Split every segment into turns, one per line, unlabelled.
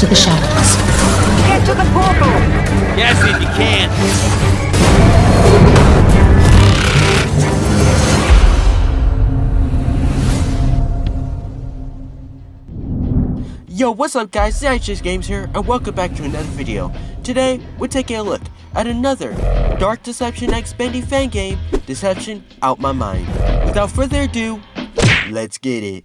to the shadows.
Get to the portal!
Yes, if you can.
Yo, what's up guys, it's IHSGames here, and welcome back to another video. Today, we're taking a look at another Dark Deception x Bendy Fangame, Deception Out My Mind. Without further ado, let's get it.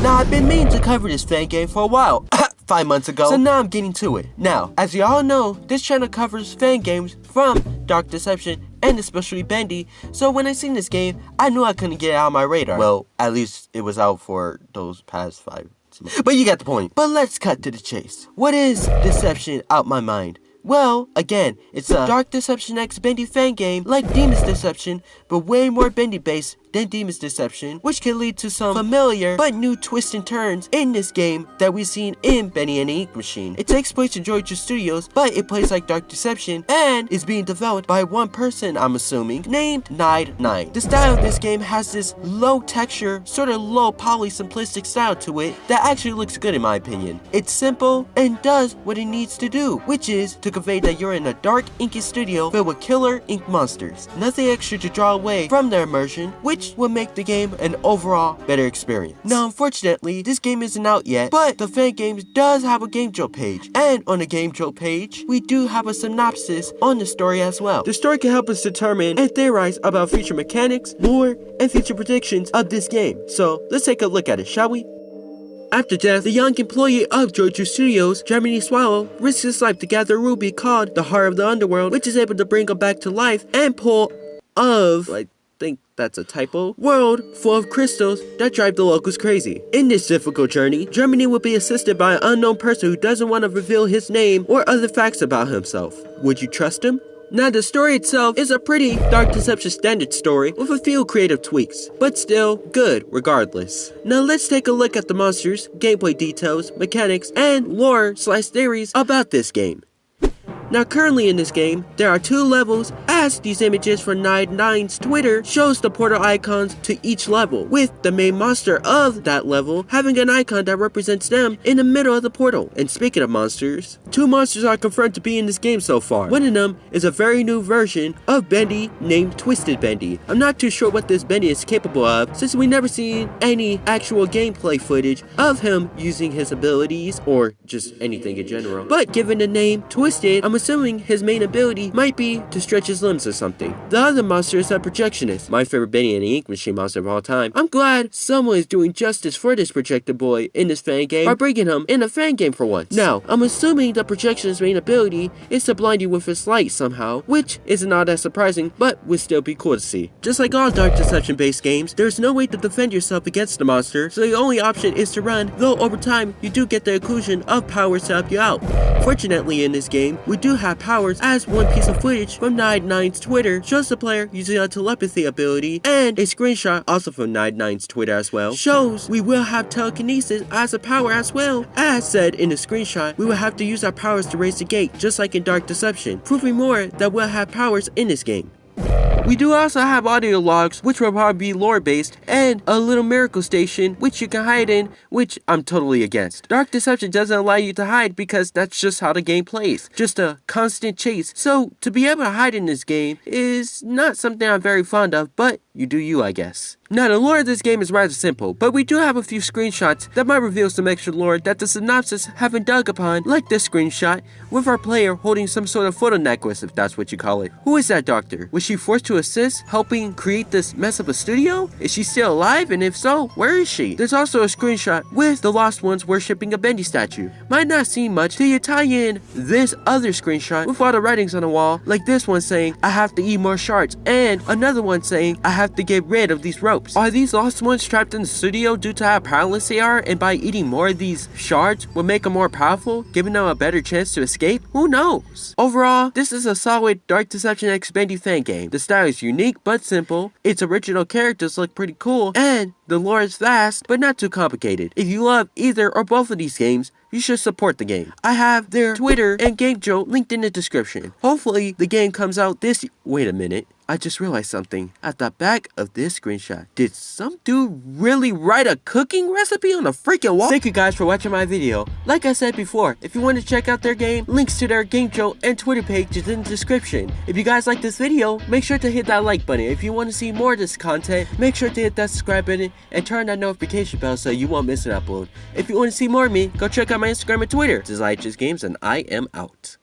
Now, I've been meaning to cover this Fangame for a while, 5 months ago, so now I'm getting to it. Now, as you all know, this channel covers Fangames from Dark Deception and especially Bendy, so when I seen this game, I knew I couldn't get it out of my radar. Well, at least it was out for those past 5. But you got the point. But let's cut to the chase. What is Deception Out My Mind? Well, again, it's a Dark Deception x Bendy Fangame like Demon's Deception, but way more Bendy based than Demon's Deception, which can lead to some familiar but new twists and turns in this game that we've seen in Bendy and the Ink Machine. It takes place in Georgia Studios, but it plays like Dark Deception and is being developed by one person, I'm assuming, named Nide9. The style of this game has this low texture, sort of low poly simplistic style to it that actually looks good in my opinion. It's simple and does what it needs to do, which is to convey that you're in a dark, inky studio filled with killer ink monsters. Nothing extra to draw away from their immersion, which will make the game an overall better experience. Now, unfortunately, this game isn't out yet, but the Fangame does have a Game Jolt page, and on the Game Jolt page, we do have a synopsis on the story as well. The story can help us determine and theorize about future mechanics, lore, and future predictions of this game. So, let's take a look at it, shall we? After death, the young employee of Georgia Studios, Jeremy Swallow, risks his life to gather a ruby called the Heart of the Underworld, which is able to bring him back to life and pull of, I think that's a typo, world full of crystals that drive the locals crazy. In this difficult journey, Germany will be assisted by an unknown person who doesn't want to reveal his name or other facts about himself. Would you trust him? Now, the story itself is a pretty Dark Deception standard story with a few creative tweaks, but still good regardless. Now let's take a look at the monsters, gameplay details, mechanics, and lore/theories about this game. Now, currently in this game, there are 2 levels, as these images from Nide9's Twitter shows the portal icons to each level, with the main monster of that level having an icon that represents them in the middle of the portal. And speaking of monsters, 2 monsters are confirmed to be in this game so far. One of them is a very new version of Bendy named Twisted Bendy. I'm not too sure what this Bendy is capable of, since we never seen any actual gameplay footage of him using his abilities, or just anything in general. But given the name Twisted, I'm assuming his main ability might be to stretch his limbs or something. The other monster is a projectionist, my favorite Bendy and the Ink Machine monster of all time. I'm glad someone is doing justice for this projector boy in this Fangame by bringing him in a Fangame for once. Now, I'm assuming the projectionist's main ability is to blind you with his light somehow, which isn't all that surprising, but would still be cool to see. Just like all Dark Deception based games, there's no way to defend yourself against the monster, so the only option is to run, though over time you do get the inclusion of powers to help you out. Fortunately in this game, we do have powers, as one piece of footage from Nide9's Twitter shows the player using a telepathy ability, and a screenshot also from Nide9's Twitter as well shows we will have telekinesis as a power as well. As said in the screenshot, we will have to use our powers to raise the gate, just like in Dark Deception, proving more that we'll have powers in this game. We do also have audio logs, which will probably be lore based, and a little miracle station, which you can hide in, which I'm totally against. Dark Deception doesn't allow you to hide because that's just how the game plays. Just a constant chase. So to be able to hide in this game is not something I'm very fond of, but you do you, I guess. Now, the lore of this game is rather simple, but we do have a few screenshots that might reveal some extra lore that the synopsis haven't dug upon, like this screenshot, with our player holding some sort of photo necklace, if that's what you call it. Who is that doctor? Was she forced to assist, helping create this mess of a studio? Is she still alive, and if so, where is she? There's also a screenshot with the Lost Ones worshipping a Bendy statue. Might not seem much till you tie in this other screenshot with all the writings on the wall, like this one saying, I have to eat more shards, and another one saying, I have to get rid of these ropes. Are these Lost Ones trapped in the studio due to how powerless they are, and by eating more of these shards will make them more powerful, giving them a better chance to escape? Who knows? Overall, this is a solid Dark Deception x Bendy Fangame. The style is unique but simple, its original characters look pretty cool, and the lore is vast but not too complicated. If you love either or both of these games, you should support the game. I have their Twitter and Game Joe linked in the description. Hopefully the game comes out this. Wait a minute. I just realized something. At the back of this screenshot, did some dude really write a cooking recipe on a freaking wall? Thank you guys for watching my video. Like I said before, if you want to check out their game, links to their Game Joe and Twitter page is in the description. If you guys like this video, make sure to hit that like button. If you want to see more of this content, make sure to hit that subscribe button and turn that notification bell so you won't miss an upload. If you want to see more of me, go check out my Instagram and Twitter. This is IHSGames and I am out.